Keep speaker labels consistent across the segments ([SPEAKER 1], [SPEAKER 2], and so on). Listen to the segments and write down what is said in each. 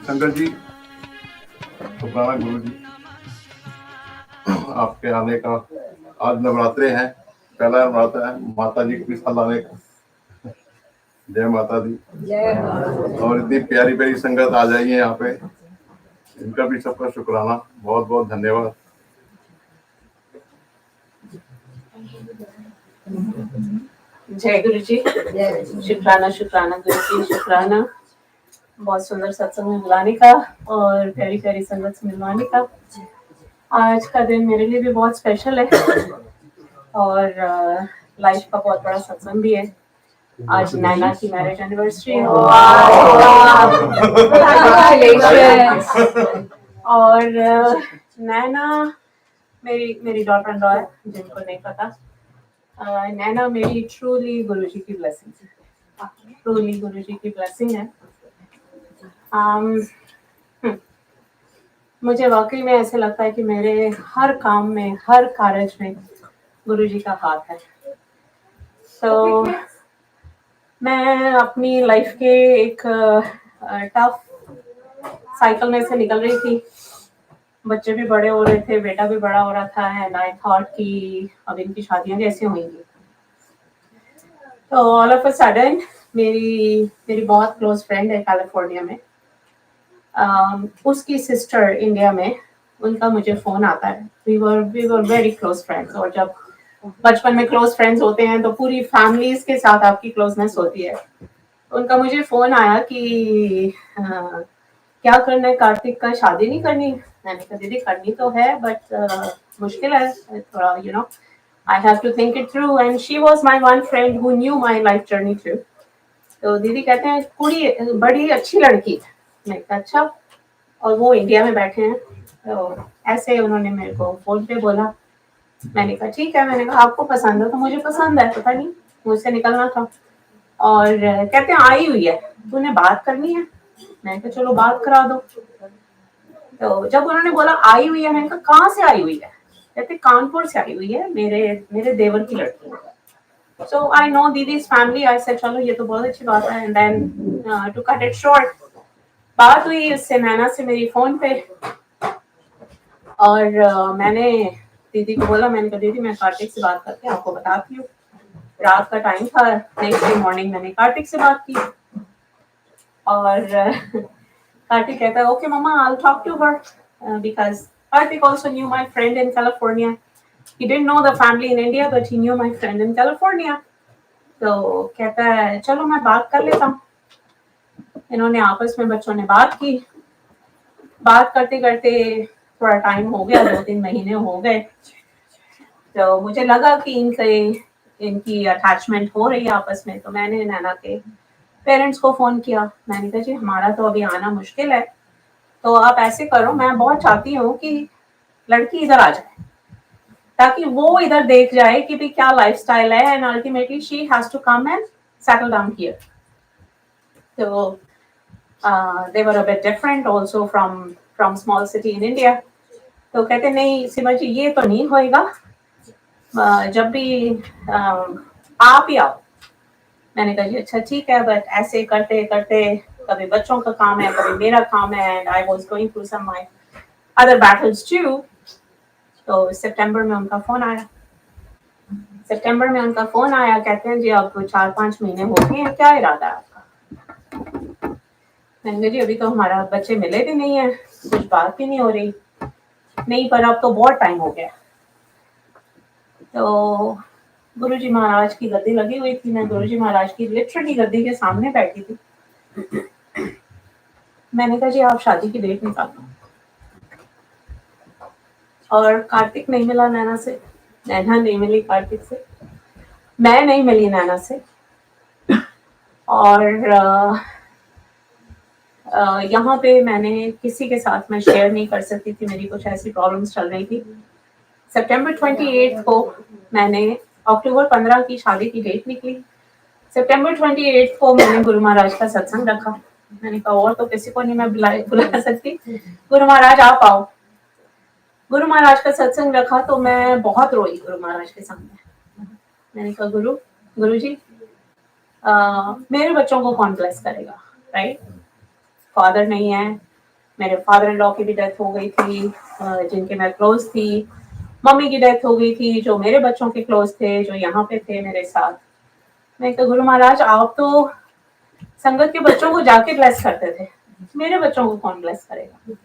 [SPEAKER 1] शंकर जी, शुक्राना गुरु जी, आपके आने का। आज नवरात्रे हैं, पहला नवरात्र है, माता जी को भी साल आने का। जय माता दी। और इतनी प्यारी प्यारी संगत आ जाइए यहाँ पे, इनका भी सबका शुक्राना, बहुत बहुत धन्यवाद।
[SPEAKER 2] जय गुरु जी, शुक्राना शुक्राना गुरु जी, शुक्राना बहुत सुंदर सत्संग में बुलाने का और प्यारी प्यारी संगत से मिलवाने का। आज का दिन मेरे लिए भी बहुत स्पेशल है और लाइफ का बहुत बड़ा सत्संग भी है। आज नैना की मैरिज एनिवर्सरी है और नैना मेरी डॉटर इन लॉ है, जिनको नहीं पता। नैना मेरी ट्रूली गुरुजी की ब्लेसिंग है, ट्रूली गुरुजी की ब्लेसिंग है। मुझे वाकई में ऐसे लगता है कि मेरे हर काम में, हर कार्य में गुरुजी का हाथ है। तो मैं अपनी लाइफ के एक टफ साइकिल में से निकल रही थी। बच्चे भी बड़े हो रहे थे, बेटा भी बड़ा हो रहा था, एंड आई थॉट कि अब इनकी शादियां कैसे होंगी। तो ऑल ऑफ अ सडन मेरी बहुत क्लोज फ्रेंड है कैलिफोर्निया में, उसकी सिस्टर इंडिया में, उनका मुझे फोन आता है। We were very close friends, और जब बचपन में क्लोज फ्रेंड्स होते हैं तो पूरी फैमिलीज के साथ आपकी क्लोजनेस होती है। उनका मुझे फोन आया कि क्या करना है कार्तिक का, शादी नहीं करनी। मैंने कहा दीदी करनी तो है बट मुश्किल है थोड़ा, you know, I have to think it through, and she was my one friend who knew my life journey through. तो दीदी कहते हैं कुड़ी बड़ी अच्छी लड़की है। मैं कहा अच्छा, और वो इंडिया में बैठे हैं। तो ऐसे उन्होंने मेरे को फोन पे बोला। मैंने कहा ठीक है, मैंने कहा आपको पसंद है तो मुझे पसंद है, पता नहीं मुझसे निकलना था। और कहते हैं आई हुई है, तूने बात करनी है। मैंने कहा चलो बात करा दो। तो जब उन्होंने बोला आई हुई है, मैंने कहा कहाँ से आई हुई है। कहते कानपुर से आई हुई है, मेरे देवर की लड़की है। So I know didi's family. I said चलो ये तो बहुत अच्छी बात है। And then to cut it short, बात हुई उससे, नैना से, मेरी फोन पे। और मैंने दीदी को बोला, मैंने कहा दीदी मैं कार्तिक से बात करके आपको बताती हूँ। रात का टाइम था, नेक्स्ट डे मॉर्निंग मैंने कार्तिक से बात की। और कार्तिक कहता है okay mamma, I will talk to her because Kartik also knew my friend in California. He didn't know the family in India, but he knew my friend in California. तो कहता है चलो मैं बात कर लेता हूँ। इन्होंने आपस में बच्चों ने बात की। बात करते करते थोड़ा टाइम हो गया, 2-3 महीने हो गए। तो मुझे लगा कि इनकी अटैचमेंट हो रही है आपस में। तो मैंने नैना के पेरेंट्स को फोन किया। मैंने कहा जी हमारा तो अभी आना मुश्किल है, तो आप ऐसे करो, मैं बहुत चाहती हूँ कि लड़की इधर आ जाए, ताकि वो इधर देख जाए कि भी क्या लाइफस्टाइल है, and ultimately she has to come and settle down here. तो they were a bit different also from small city in India. तो कहते नहीं सिमर जी ये तो नहीं होएगा, जब भी आप ही आओ। मैंने कहा जी अच्छा ठीक है, बट ऐसे करते करते कभी बच्चों का काम है, कभी मेरा काम है, and I was going through some my other battles too. तो सितंबर में उनका फोन आया। कहते हैं जी अब 4-5 महीने हो गए हैं, क्या इरादा है आपका। मैंने कहा जी अभी तो हमारा बच्चे मिले भी नहीं है, कुछ बात भी नहीं हो रही। नहीं पर अब तो बहुत टाइम हो गया। तो गुरुजी महाराज की गद्दी लगी हुई थी, मैं गुरुजी महाराज की लिटरली गद्दी के सामने बैठी थी। मैंने कहा जी आप शादी की डेट निकालो। और कार्तिक नहीं मिला नैना से, नैना नहीं मिली कार्तिक से, मैं नहीं मिली नैना से। और यहाँ पे मैंने किसी के साथ मैं शेयर नहीं कर सकती थी, मेरी कुछ ऐसी प्रॉब्लम्स चल रही थी। सितंबर 28 को मैंने, अक्टूबर 15 की शादी की डेट निकली। सितंबर 28 को मैंने गुरु महाराज का सत्संग रखा। मैंने कहा और तो किसी को नहीं मैं बुला सकती, गुरु महाराज आप आओ। गुरु महाराज का सत्संग रखा तो मैं बहुत रोई गुरु महाराज के सामने। मैंने कहा गुरु जी मेरे बच्चों को कौन ब्लेस करेगा, राइट? फादर नहीं है, मेरे फादर इन लॉ की भी डेथ हो गई थी, जिनके मैं क्लोज थी। मम्मी की डेथ हो गई थी, जो मेरे बच्चों के क्लोज थे, जो यहाँ पे थे मेरे साथ। मैं कहा गुरु महाराज आप तो संगत के बच्चों को जाके ब्लेस करते थे, मेरे बच्चों को कौन ब्लेस करेगा?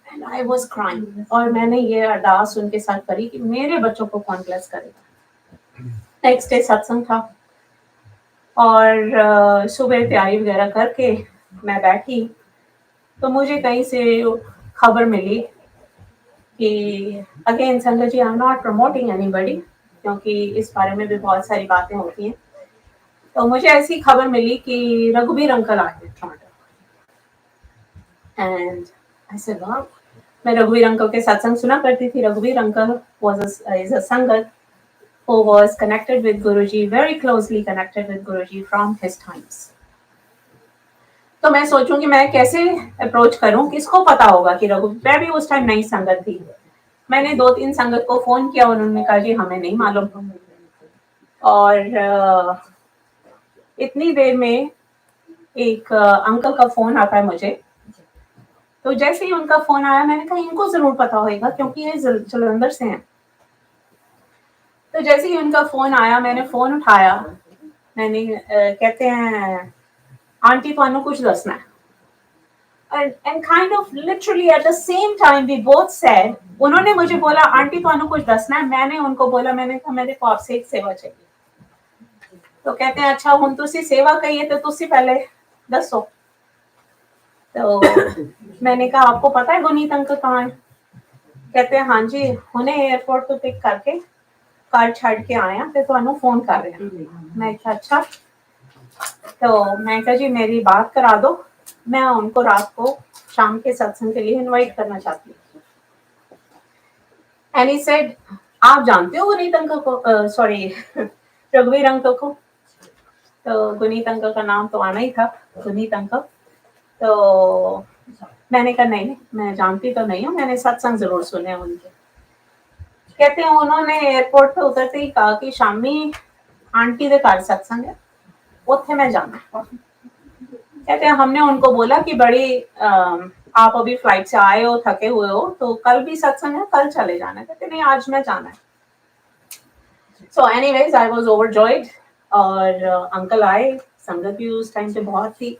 [SPEAKER 2] एंड आई वाज क्राइंग, और मैंने ये अरदास उनके साथ करी कि मेरे बच्चों को कौन ब्लेस करेगा। नेक्स्ट डे सत्संग था, और सुबह तैयारी वगैरह करके मैं बैठी, तो मुझे कहीं से खबर मिली कि again Sangat ji, I am not promoting anybody, क्योंकि इस बारे में भी बहुत सारी बातें होती हैं। तो मुझे ऐसी खबर मिली कि रघुवीर अंकल आए टोरंटो, एंड आई सेड वाह। मैं रघुवीर अंकल के सत्संग सुना करती थी। रघुवीर अंकल इज अ संगत who was connected with Guruji, very closely connected with Guruji from his times. तो मैं सोचूं कि मैं कैसे अप्रोच करूं, किसको पता होगा कि मैं भी उस टाइम नई संगत थी। मैंने 2-3 संगत को फोन किया, उन्होंने कहा जी हमें नहीं मालूम। और इतनी देर में एक अंकल का फोन आता है मुझे। तो जैसे ही उनका फोन आया, मैंने कहा इनको जरूर पता होगा क्योंकि ये जलंधर से हैं। तो जैसे ही उनका फोन आया, मैंने फोन उठाया, मैंने कहते हैं आंटी तुहानू कुछ दसना है। And kind of literally at the same time we both said, उन्होंने मुझे बोला आंटी तुहानू कुछ दसना है, मैंने उनको बोला, मैंने कहा मेरे को आपसे एक सेवा चाहिए। तो कहते हैं अच्छा हुण तुसी सेवा कही है तो तुसी पहले दसो। तो मैंने कहा आपको पता है गुनीत अंकल कहाँ है? कहते हैं हाँ जी, उन्हें एयरपोर्ट तो पिक करके कार छड़ के आए हैं, तो तुहानू फोन कर रहे हैं। मैं कहा अच्छा। तो मैं कहा जी मेरी बात करा दो, मैं उनको रात को शाम के सत्संग के लिए इनवाइट करना चाहती हूँ। एंड ही सेड आप जानते हो गुनीत अंकल को, सॉरी रघुवीर अंकल को? तो गुनीत अंकल का नाम तो आना ही था, गुनीत अंकल। तो मैंने कहा नहीं मैं जानती तो नहीं हूँ, मैंने सत्संग जरूर सुने उनके। कहते हैं उन्होंने एयरपोर्ट पे उतरते ही कहा कि शामी आंटी दे घर सत्संग है, उत्थे मैं जाना। कहते हैं हमने उनको बोला कि बड़ी आप अभी फ्लाइट से आए हो, थके हुए हो, तो कल भी सत्संग है, कल चले जाना। कहते नहीं आज मैं जाना है। So anyways I was overjoyed, और अंकल आए, संगत भी उस टाइम पे बहुत थी।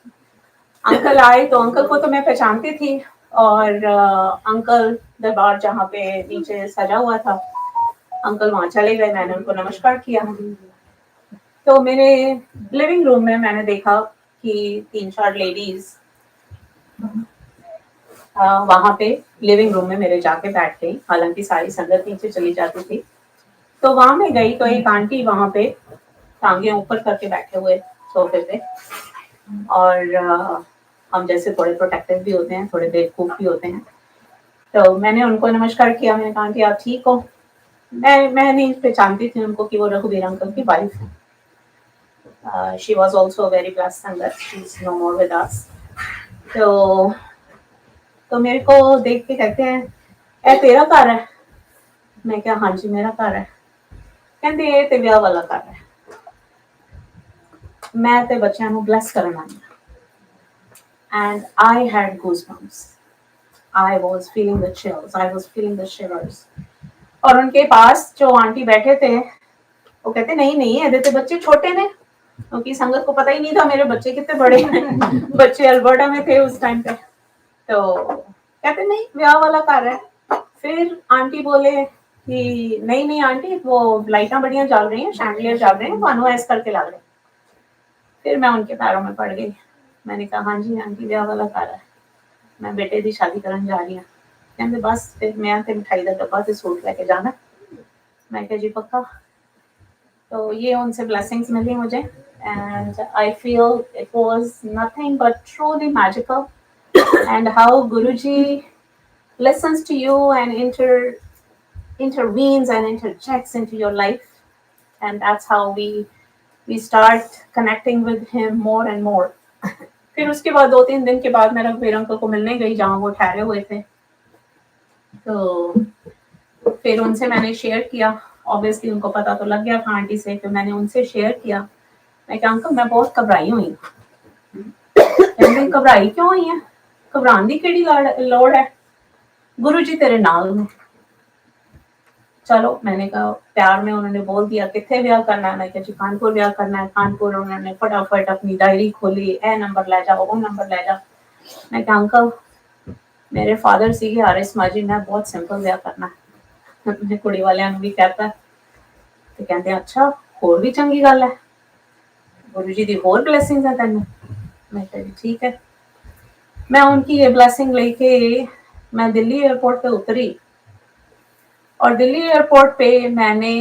[SPEAKER 2] अंकल आए तो अंकल को तो मैं पहचानती थी, और अंकल दरबार जहाँ पे नीचे सजा हुआ था, अंकल वहां चले गए। मैंने उनको नमस्कार किया। तो मेरे लिविंग रूम में मैंने देखा कि 3-4 लेडीज वहां पे लिविंग रूम में मेरे जाके बैठ गई, हालांकि सारी संगत नीचे चली जाती थी। तो वहां में गई तो एक आंटी वहां पे टांगे ऊपर करके बैठे हुए सोफे पे, और हम जैसे थोड़े प्रोटेक्टिव भी होते हैं, थोड़े बेवकूफ भी होते हैं। तो मैंने उनको नमस्कार किया। मैंने कहा आंटी आप ठीक हो? मैं नहीं पहचानती थी उनको कि वो रघुवीर अंकल की वाइफ है। She was also very blessed Sangat, she is no more with us. तो मेरे को देख के कहते हैं ए तेरा घर है? मैं क्या हाँ जी मेरा घर है। कहते ये ते ब्याह वाला घर है, मैं ते बच्चों को ब्लेस करना आई। And I had goosebumps, I was feeling the chills, I was feeling the shivers. और उनके पास जो आंटी बैठे थे वो कहते नहीं नहीं ये ते बच्चे छोटे ने, क्योंकि संगत को पता ही नहीं था मेरे बच्चे कितने बड़े हैं। बच्चे अल्बर्टा में थे उस टाइम पे। तो कहते नहीं ब्याह वाला घर है। फिर आंटी बोले कि नहीं नहीं आंटी वो लाइटां बढ़िया जल रही हैं, शैंडलियर जल रहे हैं, भानु ऐस करके लग रहे। फिर मैं उनके पैरों में पड़ गई। मैंने कहा हाँ जी आंटी ब्याह वाला घर है, मैं बेटे की शादी करन जा रही हूँ। कहते बस फिर मैं ते मिठाई का डब्बा ते सूट लेके जाना। मैं कहा जी पक्का। तो ये उनसे ब्लेसिंग्स मिली मुझे, and I feel it was nothing but truly magical, and how Guruji listens to you and intervenes and interjects into your life, and that's how we start connecting with him more and more. फिर उसके बाद 2-3 दिन के बाद मैं रघुवीर uncle को मिलने गई जहाँ वो ठहरे हुए थे। तो फिर उनसे मैंने शेयर किया, ऑब्वियसली उनको पता तो लग गया था आंटी से, फिर मैंने उनसे शेयर किया मैं कहा अंकल मैं बहुत घबराई हुई कहते घबराई क्यों हुई है घबराने की केड़ी लोड़ है गुरु जी तेरे नाल ने चलो मैंने कहा प्यार में उन्होंने बोल दिया कितने ब्याह करना है मैं कहा जी कानपुर ब्याह करना है कानपुर उन्होंने फटाफट अपनी डायरी खोली ए नंबर ले जाओ वो नंबर ले जाओ मैं कहा अंकल मेरे फादर सीगे आरिस माजी मैं बहुत सिंपल ब्याह करना है मैं कुड़ी वालियां भी कहता ते कहते अच्छा होर भी चंगी गल है गुरु जी दी होर ब्लेसिंग्स है तेन मैं कहा ठीक है मैं उनकी ये ब्लेसिंग लेके मैं दिल्ली एयरपोर्ट पे उतरी और दिल्ली एयरपोर्ट पे मैंने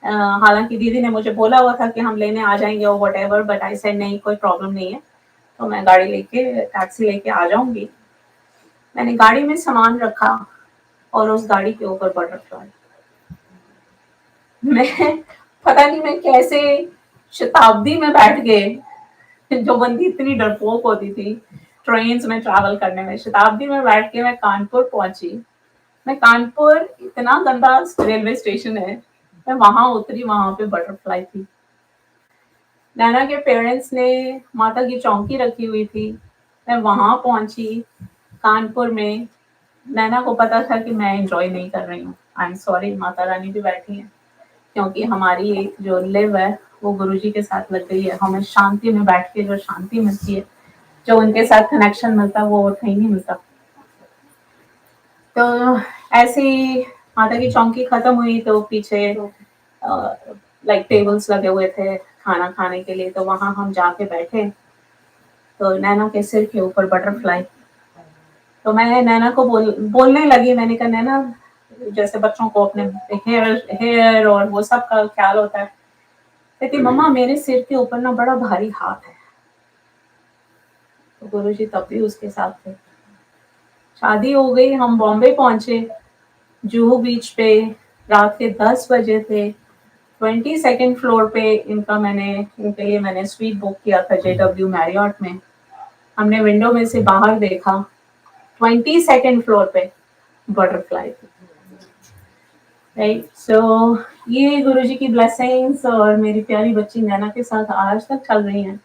[SPEAKER 2] हालांकि दीदी ने मुझे बोला हुआ था कि हम लेने आ जाएंगे और what ever but I said नहीं कोई प्रॉब्लम नहीं है तो मैं गाड़ी लेके टैक्सी लेके आ जाऊंगी मैंने गाड़ी में सामान रखा और उस गाड़ी के ऊपर बटरफ्लाई मैं पता नहीं मैं कैसे शताब्दी में बैठ गए जो बंदी इतनी डरपोक होती थी ट्रेन में ट्रैवल करने में शताब्दी में बैठ के मैं कानपुर पहुंची मैं कानपुर इतना गंदा रेलवे स्टेशन है मैं वहां उतरी वहां पे बटरफ्लाई थी नैना के पेरेंट्स ने माता की चौकी रखी हुई थी मैं वहां पहुंची कानपुर में नैना को पता था कि मैं एंजॉय नहीं कर रही हूँ I am sorry Mata Rani भी बैठी है क्योंकि हमारी एक जो लिव है वो गुरुजी के साथ लग गई है हमें शांति में बैठ के जो शांति मिलती है जो उनके साथ कनेक्शन मिलता है वो कहीं नहीं मिलता तो ऐसे ही माता की चौकी खत्म हुई तो पीछे लाइक टेबल्स लगे हुए थे खाना खाने के लिए तो वहां हम जाके बैठे तो नैना के सिर के ऊपर बटरफ्लाई तो मैं नैना को बोलने लगी मैंने कहा नैना जैसे बच्चों को अपने हेयर और वो सब का ख्याल होता है कहती मम्मा मेरे सिर के ऊपर ना बड़ा भारी हाथ है तो गुरुजी तब भी उसके साथ थे शादी हो गई हम बॉम्बे पहुंचे जुहू बीच पे रात के 10 बजे थे 22nd फ्लोर पे इनके लिए मैंने स्वीट बुक किया था JW मैरियट में हमने विंडो में से बाहर देखा 22nd फ्लोर पे बटरफ्लाई थी राइट सो ये गुरुजी की ब्लेसिंग्स और मेरी प्यारी बच्ची नैना के साथ आज तक चल रही हैं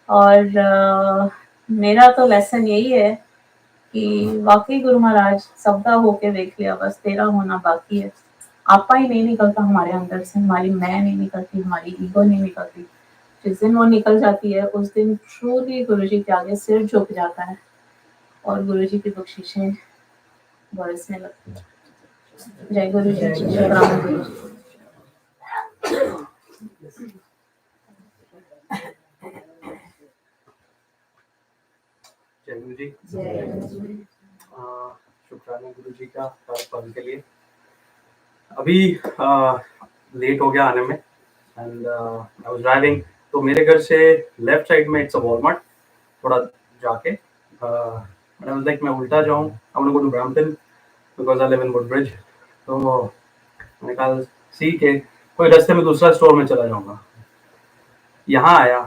[SPEAKER 2] और मेरा तो लेसन यही है कि वाकई गुरु महाराज सबका होके देख लिया बस तेरा होना बाकी है आपा ही नहीं निकलता हमारे अंदर से हमारी मैं नहीं निकलती हमारी ईगो नहीं निकलती जिस दिन वो निकल जाती है उस दिन ट्रूली गुरुजी के आगे सिर झुक जाता है और गुरुजी की बख्शिशें बरसने लगती है जय गुरु जी शुक्राना गुरु जी
[SPEAKER 3] जय गुरु जी शुक्राना गुरु जी का हर पल के लिए अभी लेट हो गया आने में एंड आई वाज ड्राइविंग तो मेरे घर से लेफ्ट साइड में इट्स अ वॉलमार्ट थोड़ा जाके आई वाज लाइक मैं उल्टा जाऊं I want to go to Brampton because I live in Woodbridge तो मैंने कहा सी के कोई रास्ते में दूसरा स्टोर में चला जाऊंगा यहाँ आया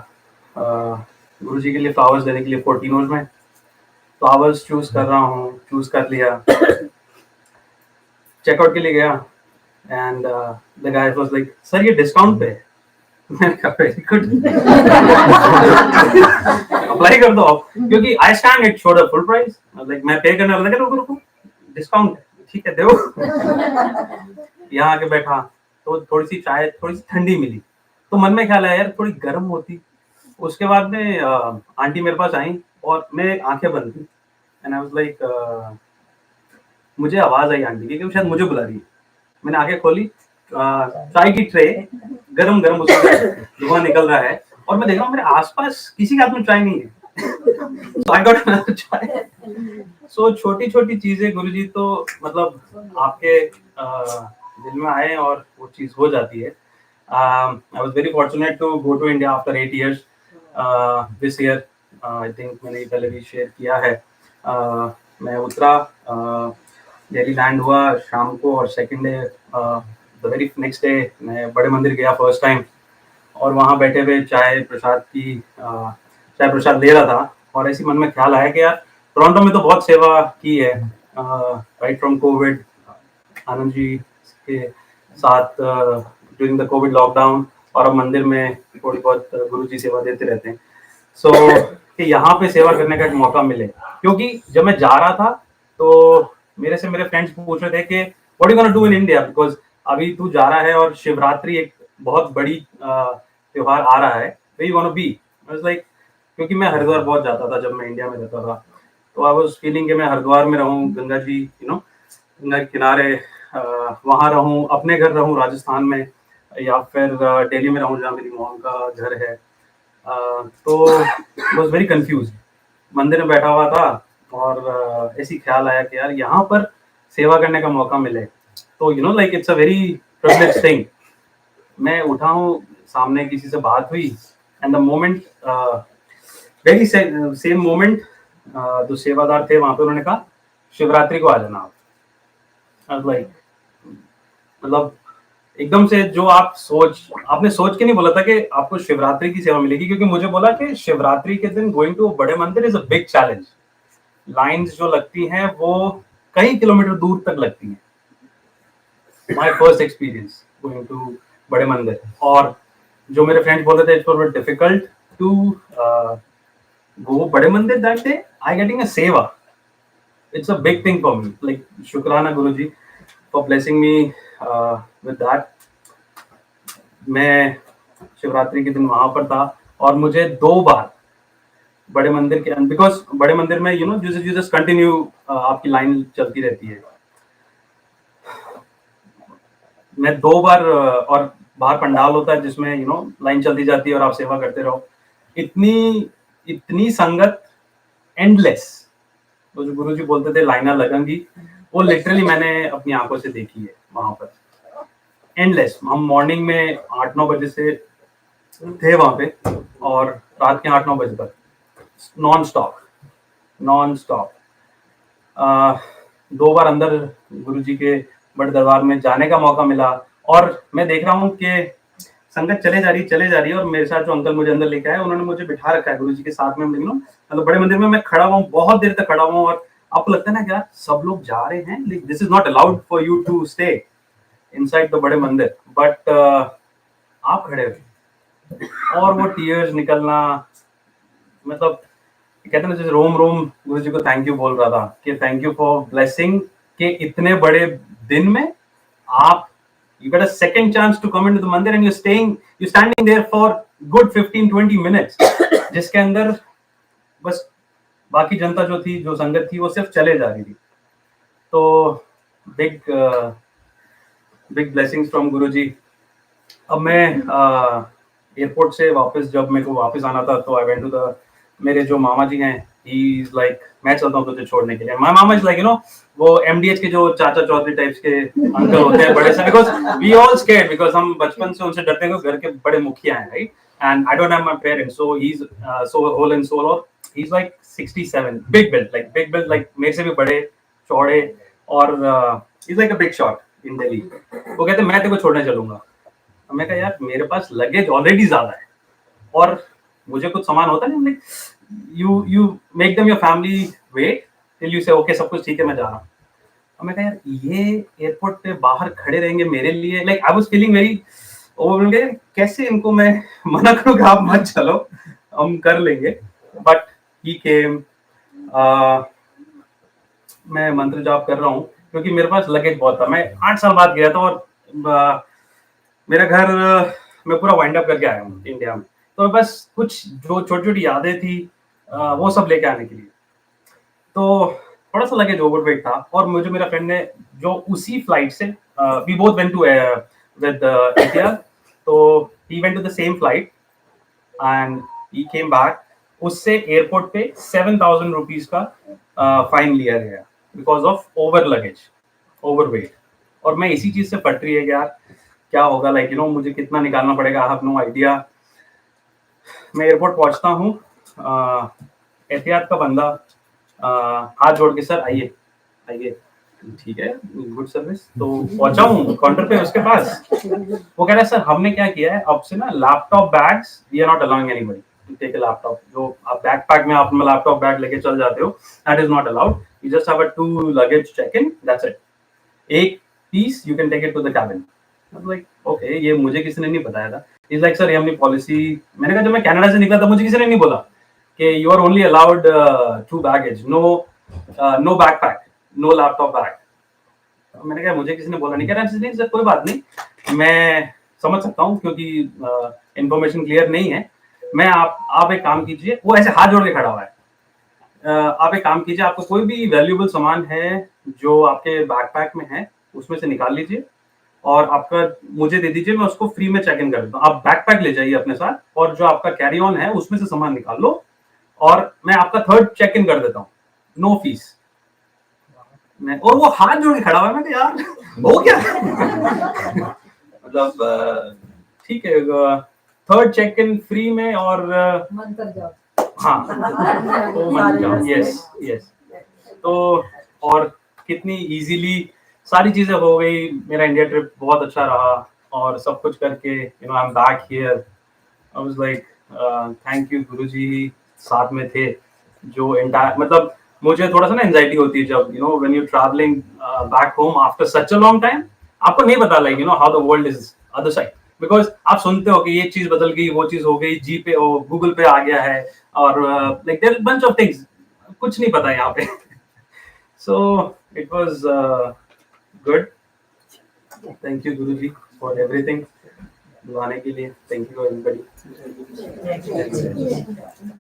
[SPEAKER 3] गुरु जी के लिए फ्लावर्स देने के लिए 14 में फ्लावर्स चूज कर रहा हूँ चूज कर लिया चेकआउट के लिए गया and the guy was like sir ये डिस्काउंट पे मैंने कहा वेरी गुड अप्लाई कर दो आप क्योंकि I stand it showed a full price like मैं पे करने वाला था रुको रुको डिस्काउंट ठीक है दो यहाँ आके बैठा तो थोड़ी सी चाय थोड़ी सी ठंडी मिली तो मन में ख्याल आया यार थोड़ी गर्म होती उसके बाद में आंटी मेरे पास आई और मैं आंखें बंद थी एंड आई वाज लाइक मुझे आवाज आई आंटी की कि शायद मुझे बुला रही है मैंने आंखें खोली चाय की ट्रे गरम गरम उसमें धुआं निकल रहा है और मैं देख रहा हूँ मेरे आसपास किसी के हाथ में चाय नहीं है so I got another चाय so छोटी छोटी चीजें गुरुजी तो मतलब आपके दिल में आए और वो चीज हो जाती है I was very fortunate to go to India after 8 years this year I think मैंने पहले भी शेयर किया है मैं उतरा दिल्ली लैंड हुआ शाम को और second day the very next day मैं बड़े मंदिर गया फर्स्ट टाइम और वहाँ बैठे हुए चाय प्रसाद ले रहा था और ऐसी मन में ख्याल आया कि यार टोरंटो में तो बहुत सेवा की है right from Covid Anand ji के साथ ड्यूरिंग द कोविड लॉकडाउन और अब मंदिर में थोड़ी बहुत गुरुजी सेवा देते रहते हैं। सो कि यहाँ पे सेवा करने का एक मौका मिले, क्योंकि जब मैं जा रहा था तो मेरे फ्रेंड्स पूछ रहे थे कि what you gonna do in India, because अभी तू जा रहा है और शिवरात्रि एक बहुत बड़ी त्योहार आ रहा है, where you gonna be. I was like, क्योंकि मैं हरिद्वार बहुत जाता था जब मैं इंडिया में रहता था, तो आई वाज फीलिंग कि मैं हरिद्वार में रहूं, गंगा जी गंगा के किनारे वहाँ रहूं, अपने घर रहूं राजस्थान में, या फिर दिल्ली में रहूं जहाँ मेरी मॉम का घर है। तो वॉज वेरी कंफ्यूज। मंदिर में बैठा हुआ था और ऐसी ख्याल आया कि यार यहाँ पर सेवा करने का मौका मिले, तो like it's a very privilege thing. मैं उठा हूँ, सामने किसी से बात हुई, and the moment very same moment जो सेवादार थे वहां पे उन्होंने कहा शिवरात्रि को आ जाना आप। लाइक मतलब एकदम से जो आपने सोच के नहीं बोला था कि आपको शिवरात्रि की सेवा मिलेगी, क्योंकि मुझे बोला कि शिवरात्रि के दिन गोइंग टू बड़े मंदिर is a big challenge. Lines जो लगती हैं वो कई किलोमीटर दूर तक लगती हैं। My first experience going to बड़े मंदिर, और जो मेरे फ्रेंड्स बोल रहे थे it's very difficult to go बड़े मंदिर that day, I getting a seva, it's a big thing for me. Like शुक्राना गुरुजी for blessing me with that. मैं शिवरात्रि के दिन वहां पर था और मुझे 2 बार बड़े मंदिर के, बिकॉज बड़े मंदिर में यू जस्ट कंटिन्यू आपकी लाइन चलती रहती है। मैं 2 बार और बाहर पंडाल होता है जिसमें लाइन चलती जाती है और आप सेवा करते रहो। इतनी संगत, एंडलेस, तो जो गुरुजी बोलते थे लाइना लगेंगी, वो लिटरली मैंने अपनी आंखों से देखी है वहां पर। एंडलेस। हम मॉर्निंग में 8-9 बजे से थे वहां पे और रात के 8-9 बजे तक नॉन स्टॉप। 2 बार अंदर गुरुजी के बड़े दरबार में जाने का मौका मिला, और मैं देख रहा हूँ कि संगत चले जा रही है और मेरे साथ जो अंकल मुझे अंदर लेके आए उन्होंने मुझे बिठा रखा है गुरुजी के साथ में। मतलब बड़े मंदिर में मैं खड़ा हुआ हूँ, बहुत देर तक खड़ा हुआ हूँ, और आपको लगता है ना यार सब लोग जा रहे हैं, this is not allowed for you to stay inside the बड़े मंदिर, बट आप खड़े हुए और वो टीयर्स निकलना, मतलब कहते हैं ना जैसे रोम गुरुजी को थैंक यू बोल रहा था कि थैंक यू फॉर ब्लेसिंग, कि इतने बड़े दिन में आप you get a second chance to come into the mandir and you're standing there for good 15-20 minutes, जिसके अंदर बस बाकी जनता जो संगत थी वो सिर्फ चले जा रही थी। तो बिग ब्लेसिंग्स फ्रॉम गुरुजी। अब मैं एयरपोर्ट से जब मेरे को वापस आना था तो आई वेंट टू द, मेरे जो मामा जी हैं, ही इज लाइक मैं चलता हूँ तुझे छोड़ने के लिए। माय मामा इज लाइक वो एमडीएच के जो चाचा चौधरी टाइप्स के अंकल होते हैं बड़े से, because we all scared, because हम बचपन से उनसे डरते हैं, घर के बड़े मुखिया हैं, right, and I don't have my parents, so he is so whole and sole, और he is like 67, big build like मेरे से भी बड़े चौड़े, और he is like a big shot in Delhi. वो कहते मैं तेरे को छोड़ने चलूंगा। मैं कहा यार मेरे पास लगेज ऑलरेडी ज्यादा है और मुझे कुछ सामान होता नहीं, you make them your family wait till you say okay सब कुछ ठीक है मैं जा रहा हूँ। मैं कहा यार ये एयरपोर्ट पे बाहर खड़े रहेंगे मेरे लिए, like I was feeling very overwhelmed, कैसे इनको मैं मना करूँ कि आप मत चलो हम कर लेंगे, बट ही केम। मैं मंत्र जाप कर रहा हूँ क्योंकि मेरे पास लगेज बहुत था, मैं 8 साल बाद गया था और मेरा घर मैं पूरा वाइंड अप करके आया हूँ इंडिया में, तो बस कुछ जो छोटी छोटी यादें थी वो सब लेके आने के लिए, तो थोड़ा सा लगेज ओवरवेट था। और मुझे मेरा फ्रेंड ने जो उसी फ्लाइट से we both went to with Etihad, तो he went to the same flight and he came back, उससे एयरपोर्ट पे 7,000 रुपीज का फाइन लिया गया बिकॉज ऑफ ओवरवेट। और मैं इसी चीज से फट रही है यार क्या होगा, लाइक मुझे कितना निकालना पड़ेगा, आई हैव नो आइडिया। मैं एयरपोर्ट पहुंचता हूँ, एहतियात का बंदा हाथ जोड़ के सर आइए ठीक है गुड सर्विस, तो पहुंचा हूँ काउंटर पे उसके पास, वो कह रहा है सर हमने क्या किया है अब से ना laptop bags we are not allowing anybody to take a laptop, जो आप बैकपैक में आप लैपटॉप बैग लेके चल जाते हो that is not allowed, you just have a 2 luggage check in that's it, एक piece you can take it to the cabin. Like okay ये मुझे किसी ने नहीं बताया था, इज लाइक सर ये हमने पॉलिसी, मैंने कहा जब मैं कनाडा से निकला था मुझे किसी ने नहीं बोला कि you are only allowed 2 baggage, no backpack, no laptop bag. मैंने कहा मुझे किसी ने बोला नहीं। कह रहा नहीं सर कोई बात नहीं, मैं समझ सकता हूँ क्योंकि इंफॉर्मेशन क्लियर नहीं है। मैं आप एक काम कीजिए, वो ऐसे हाथ जोड़ के खड़ा हुआ है, आप एक काम कीजिए, आपको कोई भी वैल्यूएबल सामान है जो आपके बैकपैक में है उसमें से निकाल लीजिए और आपका मुझे दे दीजिए, मैं उसको फ्री में चेक इन कर देता हूँ। आप बैकपैक ले जाइए अपने साथ और जो आपका कैरी ऑन है उसमें से सामान निकाल लो और मैं आपका थर्ड चेक इन कर देता हूँ, नो फीस। मैं, और वो हाथ जोड़ के खड़ा हुआ है, मैं यार हो क्या मतलब ठीक है, थर्ड चेक इन फ्री में और हाँ यस तो और कितनी इजीली सारी चीजें हो गई। मेरा इंडिया ट्रिप बहुत अच्छा रहा और सब कुछ करके I am back here. I was like thank you guruji, साथ में थे जो एंटायर, मतलब मुझे थोड़ा सा ना एंजाइटी होती है जब when you travelling back home after such a long time, आपको नहीं पता like how the world is other side, because आप सुनते हो कि ये चीज बदल गई, वो चीज हो गई, जी पे गूगल पे आ गया है और like there bunch of things, कुछ नहीं पता यहाँ पे। So it was good. Thank you Guruji for everything, बुलाने के लिए। Thank you everybody.